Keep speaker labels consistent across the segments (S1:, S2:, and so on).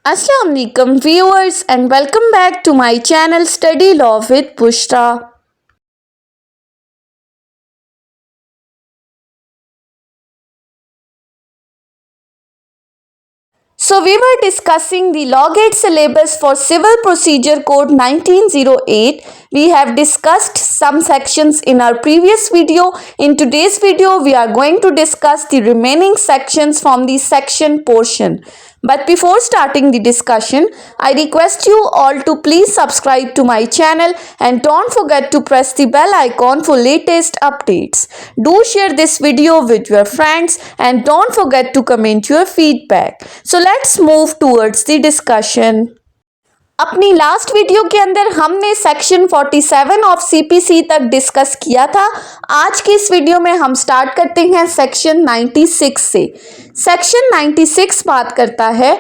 S1: Assalamu alaikum viewers and welcome back to my channel Study Law with Bushra. So we were discussing the Law Gate syllabus for Civil Procedure Code 1908. We have discussed some sections in our previous video. In today's video, we are going to discuss the remaining sections from the section portion. But before starting the discussion, I request you all to please subscribe to my channel and don't forget to press the bell icon for latest updates. Do share this video with your friends and don't forget to comment your feedback. So let's move towards the discussion. अपनी last video के अंदर हमने section 47 of CPC तक discuss किया था। आज की इस वीडियो में हम स्टार्ट करते हैं सेक्शन 96 से। सेक्शन 96 बात करता है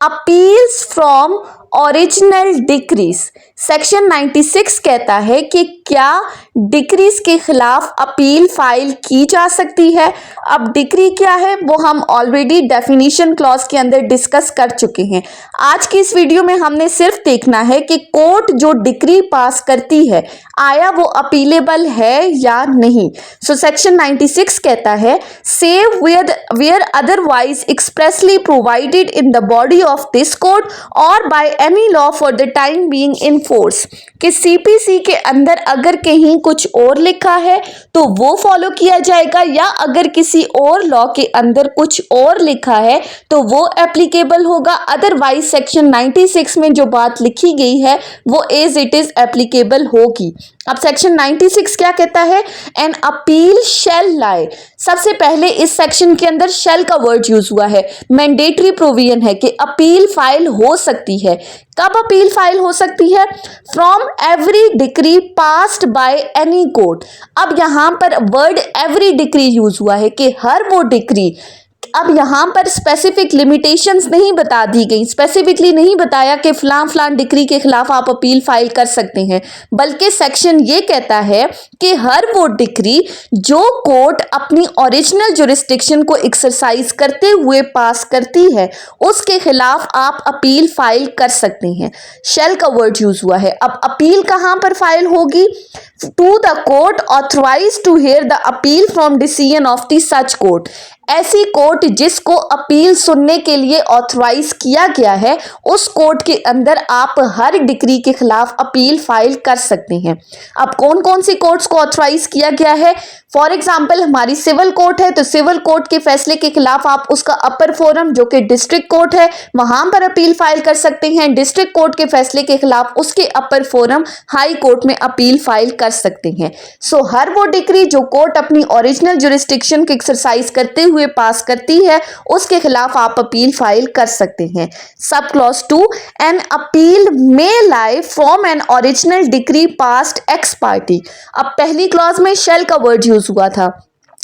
S1: appeals from original decrease. Section 96 कहता है कि क्या डिक्रीज के खिलाफ अपील फाइल की जा सकती है। अब डिक्री क्या है वो हम ऑलरेडी डेफिनेशन क्लॉज के अंदर डिस्कस कर चुके हैं। आज की इस वीडियो में हमने सिर्फ देखना है कि कोर्ट जो डिक्री पास करती है आया वो अपीलेबल है या नहीं। सो सेक्शन 96 कहता है save where otherwise expressly provided in the body of this code और by any law for the time being in force, कि सीपीसी के अंदर अगर कहीं कुछ और लिखा है तो वो फॉलो किया जाएगा, या अगर किसी और लॉ के अंदर कुछ और लिखा है तो वो एप्लीकेबल होगा। अदरवाइज सेक्शन 96 में जो बात लिखी गई है वो एज इट इज एप्लीकेबल होगी। अब सेक्शन 96 क्या कहता है, एन अपील शैल लाई। सबसे पहले इस सेक्शन के अंदर शैल का वर्ड यूज हुआ है। मैंडेटरी प्रोविजन है कि अपील फाइल हो सकती है। कब अपील फाइल हो सकती है? From every decree passed by any court. अब यहां पर वर्ड एवरी डिक्री यूज हुआ है कि हर वो डिक्री। अब यहाँ पर स्पेसिफिक लिमिटेशंस नहीं बता दी गई, स्पेसिफिकली नहीं बताया कि फलां डिक्री के खिलाफ आप अपील फाइल कर सकते हैं, बल्कि सेक्शन ये कहता है कि हर वो डिक्री जो कोर्ट अपनी ओरिजिनल जुरिस्डिक्शन को एक्सरसाइज करते हुए पास करती है उसके खिलाफ आप अपील फाइल कर सकते हैं। शैल का वर्ड यूज हुआ है। अब अपील कहाँ पर फाइल होगी? To the court authorised to hear the appeal from decision of the such court. ऐसी कोर्ट जिसको अपील सुनने के लिए ऑथराइज किया गया है उस कोर्ट के अंदर आप हर डिक्री के खिलाफ अपील फाइल कर सकते हैं। अब कौन कौन सी कोर्ट्स को ऑथराइज किया गया है? फॉर एग्जाम्पल हमारी सिविल कोर्ट है तो सिविल कोर्ट के फैसले के खिलाफ आप उसका अपर फोरम जो कि डिस्ट्रिक्ट कोर्ट है वहां पर अपील फाइल कर सकते हैं। डिस्ट्रिक्ट कोर्ट के फैसले के खिलाफ उसके अपर फोरम हाई कोर्ट में अपील फाइल कर सकते हैं। सो हर वो डिक्री जो कोर्ट अपनी ओरिजिनल जुरिस्डिक्शन की एक्सरसाइज करते हुए पास करती है उसके खिलाफ आप अपील फाइल कर सकते हैं। Sub clause 2, an appeal may lie from an original decree passed x party. अब पहली क्लॉज में शेल का वर्ड यूज हुआ था,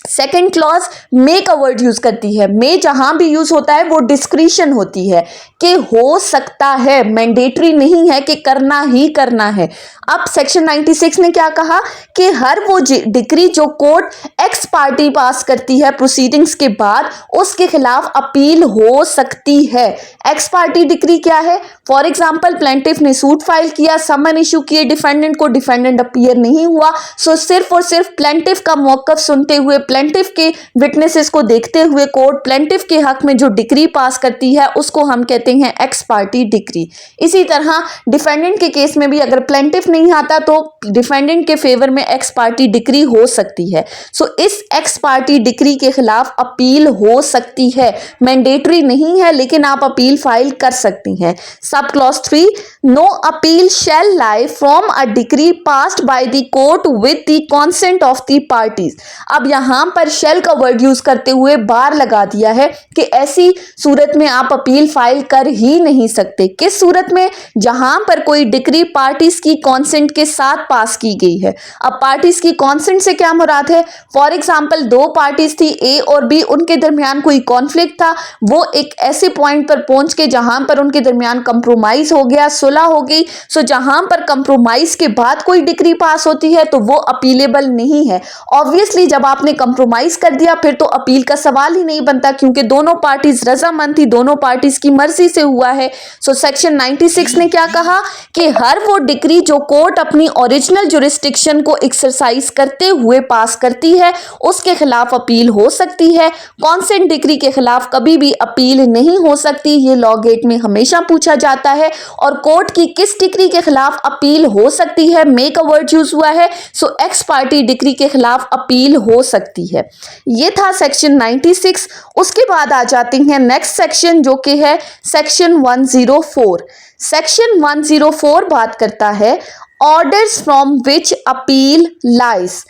S1: सेकेंड क्लॉज मे का वर्ड यूज करती है। मे जहां भी यूज होता है वो डिस्क्रिशन होती है कि हो सकता है, मैंडेटरी नहीं है कि करना ही करना है। अब सेक्शन 96 ने क्या कहा कि हर वो डिक्री जो कोर्ट एक्स पार्टी पास करती है प्रोसीडिंग्स के बाद उसके खिलाफ अपील हो सकती है। एक्स पार्टी डिक्री क्या है? फॉर एग्जाम्पल प्लेंटिफ ने सूट फाइल किया, समन इशू किए डिफेंडेंट को, डिफेंडेंट अपीयर नहीं हुआ, सो सिर्फ और सिर्फ प्लेंटिफ का मौकफ सुनते हुए, प्लेंटिफ के विटनेसेस को देखते हुए कोर्ट प्लेंटिफ के हक में जो डिक्री पास करती है उसको हम कहते हैं एक्स पार्टी डिक्री। इसी तरह डिफेंडेंट के केस में भी अगर प्लेंटिफ नहीं आता तो डिफेंडेंट के फेवर में एक्स पार्टी डिक्री हो सकती है। सो इस एक्स पार्टी डिक्री के खिलाफ अपील हो सकती है, मैंडेटरी नहीं है लेकिन आप अपील फाइल कर सकती हैं। Sub clause 3, no appeal shall lie from a decree passed by the court with the consent of the parties. अब यहां पर शेल का वर्ड यूज करते हुए बार लगा दिया है कि ऐसी सूरत में आप अपील फाइल कर ही नहीं सकते। किस सूरत में? जहां पर कोई डिक्री पार्टीज की कॉन्सेंट के साथ पास की गई है। अब पार्टीज की कॉन्सेंट से क्या मुराद है? फॉर एग्जाम्पल दो पार्टीज थी ए और बी, उनके दरमियान कोई कॉन्फ्लिक्ट था, वो एक ऐसे पॉइंट पर पहुंच के जहां पर उनके दरमियान कंप्रोमाइज हो गया, सुलह हो गई। सो जहां पर कंप्रोमाइज के बाद कोई डिक्री पास होती है तो वो अपीलेबल नहीं है। ऑब्वियसली जब आपने कंप्रोमाइज कर दिया फिर तो अपील का सवाल ही नहीं बनता, क्योंकि दोनों पार्टीज रजामंद थी, दोनों पार्टीज की मर्जी से हुआ है। सो सेक्शन 96 ने क्या कहा कि हर वो डिक्री जो कोर्ट अपनी ओरिजिनल जुरिस्डिक्शन को एक्सरसाइज करते हुए पास करती है उसके खिलाफ अपील हो सकती है। कॉन्सेंट डिक्री के खिलाफ कभी भी अपील नहीं हो सकती, ये लॉ गेट में हमेशा पूछा जाता है। और कोर्ट की किस डिक्री के खिलाफ अपील हो सकती है, मेक अ वर्ड यूज हुआ है, सो एक्स पार्टी डिक्री के खिलाफ अपील हो सकती है। ये था सेक्शन 96। उसके बाद आ जाते हैं नेक्स्ट सेक्शन जो कि है सेक्शन 104। सेक्शन 104 बात करता है orders from which appeal lies.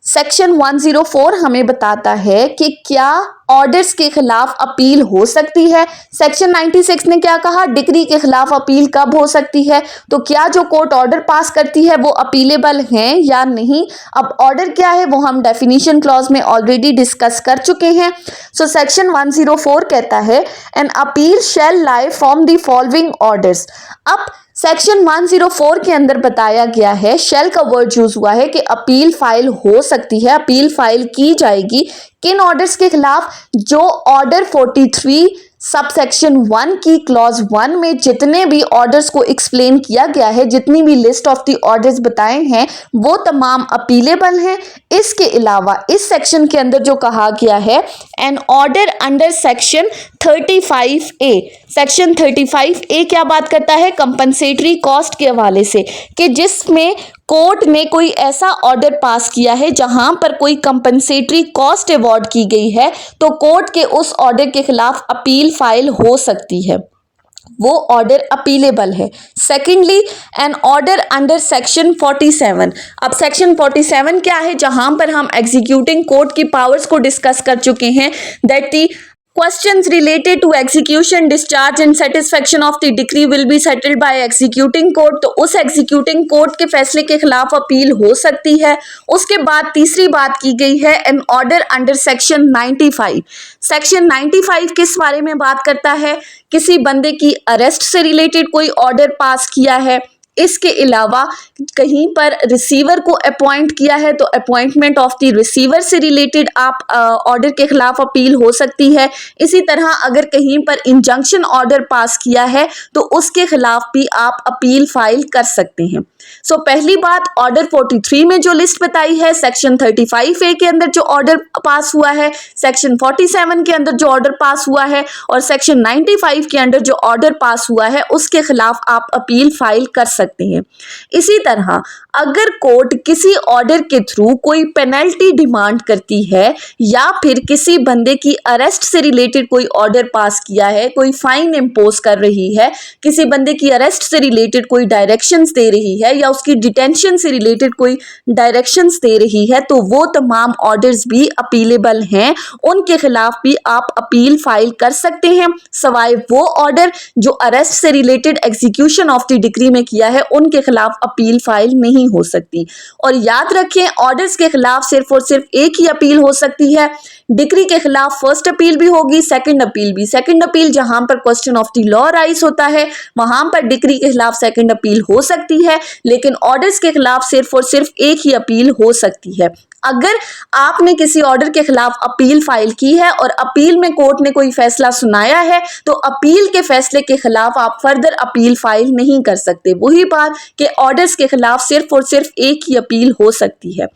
S1: Section 104 हमें बताता है कि क्या ऑर्डर्स के खिलाफ अपील हो सकती है। सेक्शन 96 ने क्या कहा, डिक्री के खिलाफ अपील कब हो सकती है, तो क्या जो कोर्ट ऑर्डर पास करती है वो अपीलेबल हैं या नहीं। अब ऑर्डर क्या है वो हम डेफिनेशन क्लॉज में ऑलरेडी डिस्कस कर चुके हैं। सो सेक्शन 104 कहता है an appeal shall lie from the following orders. अब सेक्शन 104 के अंदर बताया गया है, शेल का वर्ड यूज हुआ है कि अपील फाइल हो सकती है, अपील फाइल की जाएगी किन ऑर्डर्स के खिलाफ, जो ऑर्डर 43 सबसेक्शन 1 की क्लॉज 1 में जितने भी ऑर्डर्स को एक्सप्लेन किया गया है, जितनी भी लिस्ट ऑफ द ऑर्डर्स बताए हैं वो तमाम अपीलेबल हैं। इसके अलावा इस सेक्शन के अंदर जो कहा गया है an order under section 35A, section 35A क्या बात करता है, कंपनसेटरी कॉस्ट के हवाले से, कि जिसमें कोर्ट ने कोई ऐसा ऑर्डर पास किया है जहां पर कोई कंपनसेटरी कॉस्ट अवॉर्ड की गई है तो कोर्ट के उस ऑर्डर के खिलाफ अपील फाइल हो सकती है, वो ऑर्डर अपीलेबल है। Secondly an order under section 47। अब सेक्शन 47 क्या है, जहां पर हम एग्जीक्यूटिंग कोर्ट की पावर्स को डिस्कस कर चुके हैं, that the Questions related to execution, discharge and satisfaction of the decree will be settled by executing court। तो उस executing court के फैसले के खिलाफ अपील हो सकती है। उसके बाद तीसरी बात की गई है an order under section 95। Section 95 किस बारे में बात करता है, किसी बंदे की अरेस्ट से रिलेटेड कोई ऑर्डर पास किया है, इसके अलावा कहीं पर रिसीवर को अपॉइंट किया है तो अपॉइंटमेंट ऑफ द रिसीवर से रिलेटेड आप ऑर्डर के खिलाफ अपील हो सकती है। इसी तरह अगर कहीं पर इंजंक्शन ऑर्डर पास किया है तो उसके खिलाफ भी आप अपील फाइल कर सकते हैं। सो पहली बात, ऑर्डर 43 में जो लिस्ट बताई है, सेक्शन 35A के अंदर जो ऑर्डर पास हुआ है, सेक्शन 47 के अंदर जो ऑर्डर पास हुआ है और सेक्शन 95 के अंदर जो ऑर्डर पास हुआ है उसके खिलाफ आप अपील फाइल कर सकते हैं। इसी तरह अगर कोर्ट किसी ऑर्डर के थ्रू कोई पेनल्टी डिमांड करती है या फिर किसी बंदे की अरेस्ट से रिलेटेड कोई ऑर्डर पास किया है, कोई फाइन इम्पोज कर रही है, किसी बंदे की अरेस्ट से रिलेटेड कोई डायरेक्शंस दे रही है या उसकी डिटेंशन से रिलेटेड कोई डायरेक्शंस दे रही है, तो वो तमाम ऑर्डर्स भी अपीलेबल हैं, उनके खिलाफ भी आप अपील फाइल कर सकते हैं, सवाए वो ऑर्डर जो अरेस्ट से related execution of the decree में किया है उनके खिलाफ अपील फाइल नहीं हो सकती। और याद रखें, ऑर्डर्स के खिलाफ सिर्फ और सिर्फ एक ही अपील हो सकती है। डिक्री के खिलाफ फर्स्ट अपील भी होगी, सेकंड अपील भी। सेकंड अपील जहां पर question of the law rise होता है वहां पर डिक्री के खिलाफ सेकंड अपील हो सकती है, लेकिन ऑर्डर्स के खिलाफ सिर्फ और सिर्फ एक ही अपील हो सकती है। अगर आपने किसी ऑर्डर के खिलाफ अपील फाइल की है और अपील में कोर्ट ने कोई फैसला सुनाया है तो अपील के फैसले के खिलाफ आप फर्दर अपील फाइल नहीं कर सकते। वही बात कि ऑर्डर्स के खिलाफ सिर्फ और सिर्फ एक ही अपील हो सकती है।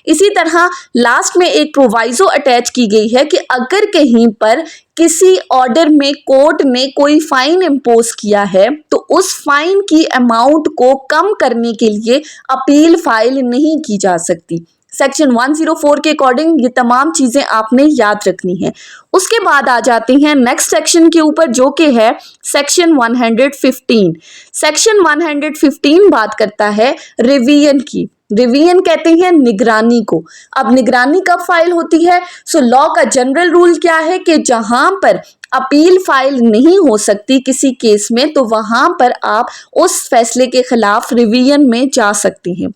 S1: इसी तरह लास्ट में एक प्रोवाइजो अटैच की गई है कि अगर कहीं पर किसी ऑर्डर में कोर्ट ने कोई फाइन इम्पोज किया है तो उस फाइन की अमाउंट को कम करने के लिए अपील फाइल नहीं की जा सकती। सेक्शन 104 के अकॉर्डिंग ये तमाम चीजें आपने याद रखनी है। उसके बाद आ जाते हैं नेक्स्ट सेक्शन के ऊपर जो कि है सेक्शन 115। सेक्शन 115 बात करता है रिवीजन की। रिवीजन कहते हैं निगरानी को। अब निगरानी कब फाइल होती है? सो लॉ का जनरल रूल क्या है कि जहां पर अपील फाइल नहीं हो सकती किसी केस में, तो वहां पर आप उस फैसले के खिलाफ रिवीजन में जा सकती हैं।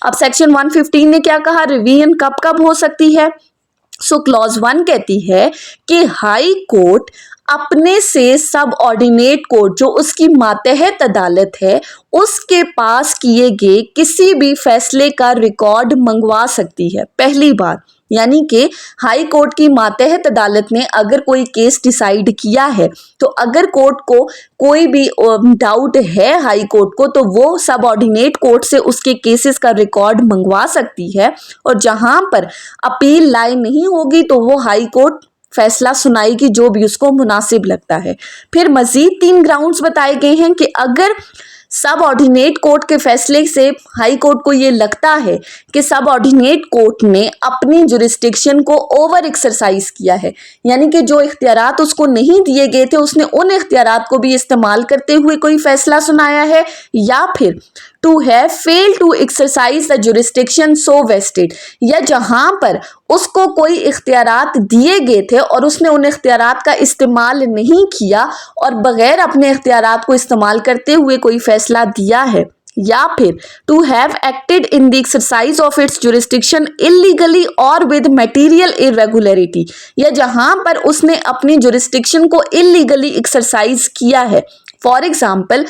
S1: अब सेक्शन 115 ने क्या कहा, रिवीजन कब कब हो सकती है। सो क्लॉज 1 कहती है कि हाई कोर्ट अपने से सब ऑर्डिनेट कोर्ट, जो उसकी मातहत अदालत है, उसके पास किए गए किसी भी फैसले का रिकॉर्ड मंगवा सकती है। पहली बात, यानी कि हाई कोर्ट की मातहत अदालत ने अगर कोई केस डिसाइड किया है, तो अगर कोर्ट को कोई भी डाउट है हाई कोर्ट को, तो वो सब ऑर्डिनेट कोर्ट से उसके केसेस का रिकॉर्ड मंगवा सकती है, और जहां पर अपील लाई नहीं होगी तो वो हाई कोर्ट फैसला सुनाएगी जो भी उसको मुनासिब लगता है। फिर मजीद 3 ग्राउंड्स बताए गए हैं कि अगर सब ऑर्डिनेट कोर्ट के फैसले से हाई कोर्ट को ये लगता है कि सब ऑर्डिनेट कोर्ट ने अपनी जुरिस्डिक्शन को ओवर एक्सरसाइज किया है, यानी कि जो इख्तियारात उसको नहीं दिए गए थे उसने उन इख्तियारात को भी इस्तेमाल करते हुए कोई फैसला सुनाया है, या फिर to have fail to exercise the jurisdiction so vested, या जहां पर उसको कोई इख्तियारात दिए गए थे और उसने उन इख्तियारात का इस्तेमाल नहीं किया और बगैर अपने इख्तियारात को इस्तेमाल करते हुए कोई फैसला दिया है, या फिर to have acted in the exercise of its jurisdiction illegally और विद मटेरियल इरेगुलरिटी, या जहां पर उसने अपनी जुरिस्डिक्शन को इलीगली एक्सरसाइज किया है। फॉर एग्जाम्पल,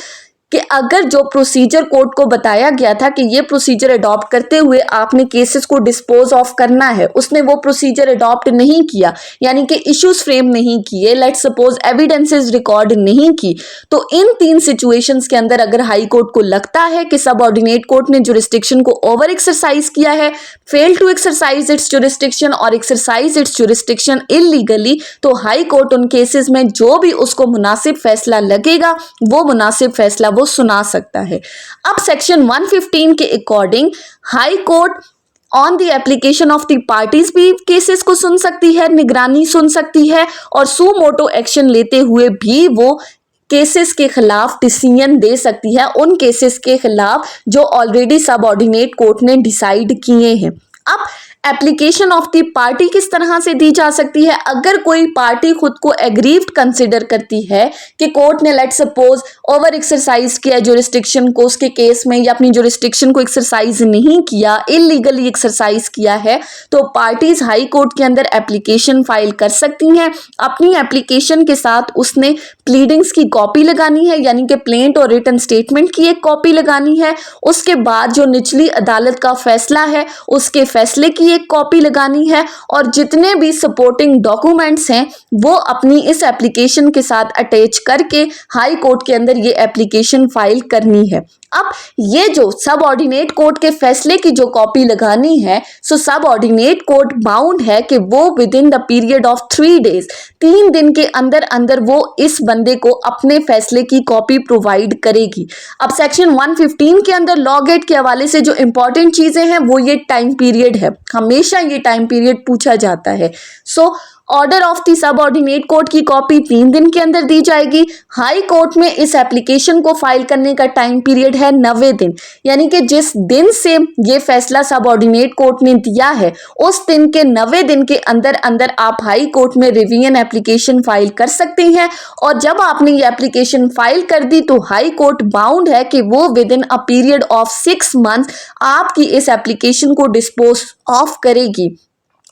S1: कि अगर जो प्रोसीजर कोर्ट को बताया गया था कि ये प्रोसीजर अडॉप्ट करते हुए आपने केसेस को डिस्पोज ऑफ करना है, उसने वो प्रोसीजर अडॉप्ट नहीं किया, यानी कि इश्यूज फ्रेम नहीं किए, लेट्स सपोज एविडेंसेस रिकॉर्ड नहीं की, तो इन 3 सिचुएशंस के अंदर अगर हाई कोर्ट को लगता है कि सब ऑर्डिनेट कोर्ट ने जुरिस्डिक्शन को ओवर एक्सरसाइज किया है, fail to exercise its jurisdiction और एक्सरसाइज इट्स जुरिस्डिक्शन इलीगली, तो हाई कोर्ट उन केसेस में जो भी उसको मुनासिब फैसला लगेगा वो मुनासिब फैसला वो सुना सकता है। अब सेक्शन 115 के according high court on the application of the parties भी केसेस को सुन सकती है, निगरानी सुन सकती है, और सू मोटो एक्शन लेते हुए भी वो केसेस के खिलाफ डिसीजन दे सकती है, उन केसेस के खिलाफ जो ऑलरेडी सब ऑर्डिनेट कोर्ट ने डिसाइड किए हैं। अब एप्लीकेशन ऑफ द पार्टी किस तरह से दी जा सकती है, अगर कोई पार्टी खुद को एग्रीव्ड कंसिडर करती है कि कोर्ट ने लेट सपोज ओवर एक्सरसाइज किया जुरिस्डिक्शन को उसके केस में, या अपनी जुरिस्डिक्शन को एक्सरसाइज नहीं किया, इलीगली एक्सरसाइज किया है, तो पार्टीज हाई कोर्ट के अंदर एप्लीकेशन फाइल कर सकती हैं। अपनी एप्लीकेशन के साथ उसने प्लीडिंग्स की कॉपी लगानी है, यानी कि प्लेंट और रिटन स्टेटमेंट की एक कॉपी लगानी है। उसके बाद जो निचली अदालत का फैसला है उसके फैसले की एक कॉपी लगानी है, और जितने भी सपोर्टिंग डॉक्यूमेंट्स हैं वो अपनी इस एप्लीकेशन के साथ अटैच करके हाई कोर्ट के अंदर ये एप्लीकेशन फाइल करनी है। अब ये जो सब ऑर्डिनेट कोर्ट के फैसले की जो कॉपी लगानी है, सो सब ऑर्डिनेट कोर्ट बाउंड है कि वो with in the period of 3 days, 3 दिन के अंदर अंदर वो इस बंदे को अपने फैसले की कॉपी प्रोवाइड करेगी। अब सेक्शन 115 के अंदर लॉ गेट के हवाले से जो इंपॉर्टेंट चीजें हैं वो ये टाइम पीरियड है, हमेशा ये टाइम पीरियड पूछा जाता है। So order of the sub ordinate court की कॉपी 3 दिन के अंदर दी जाएगी। हाई कोर्ट में इस एप्लीकेशन को फाइल करने का टाइम पीरियड है 90 दिन, यानी कि जिस दिन से ये फैसला सब ऑर्डिनेट कोर्ट ने दिया है उस दिन के 90 दिन के अंदर अंदर आप हाई कोर्ट में रिवीजन एप्लीकेशन फाइल कर सकते हैं। और जब आपने ये एप्लीकेशन फाइल कर दी तो हाई कोर्ट बाउंड है कि वो with in a period of 6 months आपकी इस एप्लीकेशन को डिस्पोज ऑफ करेगी,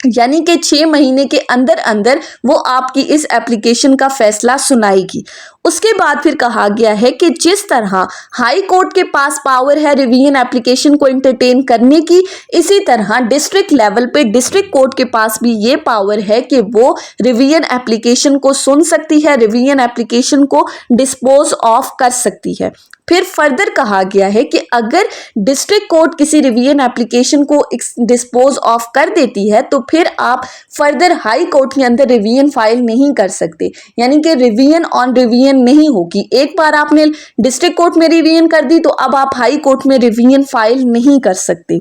S1: यानी कि 6 महीने के अंदर अंदर वो आपकी इस एप्लीकेशन का फैसला सुनाएगी। उसके बाद फिर कहा गया है कि जिस तरह हाई कोर्ट के पास पावर है रिवीजन एप्लीकेशन को एंटरटेन करने की, इसी तरह डिस्ट्रिक्ट लेवल पे डिस्ट्रिक्ट कोर्ट के पास भी ये पावर है कि वो रिवीजन एप्लीकेशन को सुन सकती है, रिवीजन एप्लीकेशन को डिस्पोज ऑफ कर सकती है। फिर फर्दर कहा गया है कि अगर डिस्ट्रिक्ट कोर्ट किसी रिवीजन एप्लीकेशन को डिस्पोज ऑफ कर देती है तो फिर आप फर्दर हाई कोर्ट के अंदर रिवीजन फाइल नहीं कर सकते, यानी कि रिवीजन ऑन रिवीजन नहीं होगी। एक बार आपने डिस्ट्रिक्ट कोर्ट में रिवीजन कर दी तो अब आप हाई कोर्ट में रिवीजन फाइल नहीं कर सकते।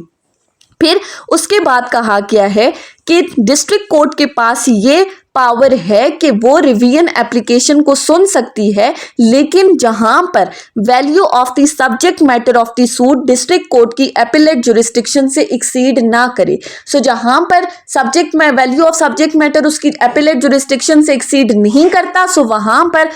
S1: फिर उसके बाद कहा गया है कि डिस्ट्रिक्ट कोर्ट के पास ये पावर है कि वो रिवीजन एप्लीकेशन को सुन सकती है, लेकिन जहां पर value of the subject matter of the suit district court की एपिलेट जुरिस्डिक्शन से एक्सीड ना करे। सो जहां पर सब्जेक्ट में वैल्यू ऑफ सब्जेक्ट मैटर उसकी एपिलेट जुरिस्डिक्शन से एक्सीड नहीं करता, सो वहां पर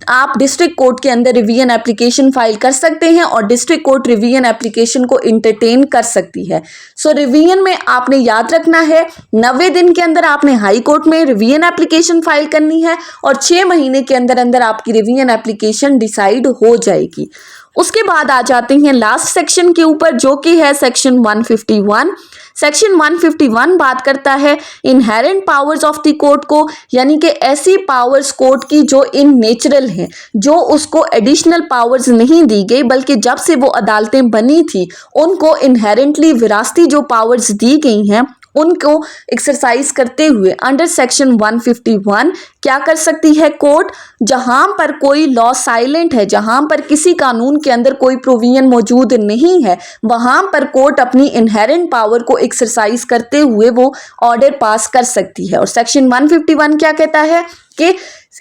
S1: आप डिस्ट्रिक्ट कोर्ट के अंदर रिवीजन एप्लीकेशन फाइल कर सकते हैं और डिस्ट्रिक्ट कोर्ट रिवीजन एप्लीकेशन को इंटरटेन कर सकती है। सो रिवीजन में आपने याद रखना है 90 दिन के अंदर आपने हाई कोर्ट में रिवीजन एप्लीकेशन फाइल करनी है और 6 महीने के अंदर अंदर आपकी रिवीजन एप्लीकेशन डिसाइड हो जाएगी। उसके बाद आ जाते हैं लास्ट सेक्शन के ऊपर, जो कि है सेक्शन 151। सेक्शन 151 बात करता है inherent powers of the court को, यानी कि ऐसी पावर्स कोर्ट की जो इन नेचुरल हैं, जो उसको एडिशनल पावर्स नहीं दी गई, बल्कि जब से वो अदालतें बनी थी उनको इनहेरेंटली विरासती जो पावर्स दी गई हैं उनको एक्सरसाइज करते हुए अंडर सेक्शन 151 क्या कर सकती है कोर्ट, जहां पर कोई लॉ साइलेंट है, जहां पर किसी कानून के अंदर कोई प्रोविजन मौजूद नहीं है, वहां पर कोर्ट अपनी इनहेरेंट पावर को एक्सरसाइज करते हुए वो ऑर्डर पास कर सकती है। और सेक्शन 151 क्या कहता है कि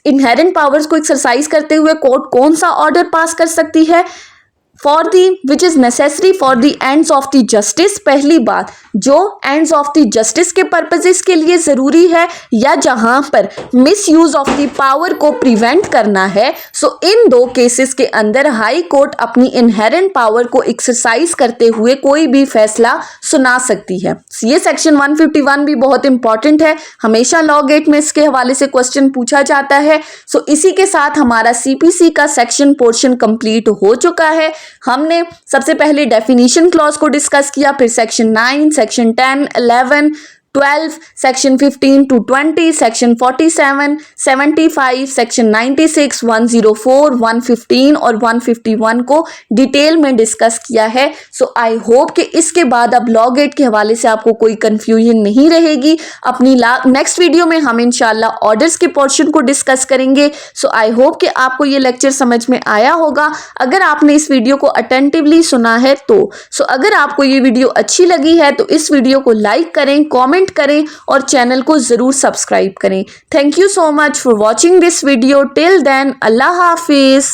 S1: इनहेरेंट पावर्स को एक्सरसाइज करते हुए कोर्ट कौन सा ऑर्डर पास कर सकती है, for the which is necessary for the ends of the justice. पहली बात, जो एंड्स ऑफ द जस्टिस के पर्पजेस के लिए जरूरी है या जहां पर miss use of the power को प्रिवेंट करना है। सो इन दो केसेस के अंदर हाई कोर्ट अपनी इनहेरेंट पावर को एक्सरसाइज करते हुए कोई भी फैसला सुना सकती है। ये सेक्शन 151 भी बहुत इंपॉर्टेंट है, हमेशा लॉ गेट में इसके हवाले से क्वेश्चन पूछा जाता है। सो इसी के साथ हमारा सीपीसी का सेक्शन पोर्शन कंप्लीट हो चुका है। हमने सबसे पहले डेफिनेशन क्लॉज को डिस्कस किया, फिर section 9, section 10, 11, 12, section 15 to 20, section 47, 75, section 96, 104, 115 और 151 को डिटेल में डिस्कस किया है। सो आई होप कि इसके बाद अब लॉ गेट के हवाले से आपको कोई कंफ्यूजन नहीं रहेगी। अपनी नेक्स्ट वीडियो में हम इंशाल्लाह ऑर्डर्स के पोर्शन को डिस्कस करेंगे। सो आई होप कि आपको ये लेक्चर समझ में आया होगा। अगर आपने इस वीडियो को अटेंटिवली सुना है तो अगर आपको ये वीडियो अच्छी लगी है तो इस वीडियो को लाइक करें, कॉमेंट करें और चैनल को जरूर सब्सक्राइब करें। Thank you so much for watching this video. Till then, Allah Hafiz.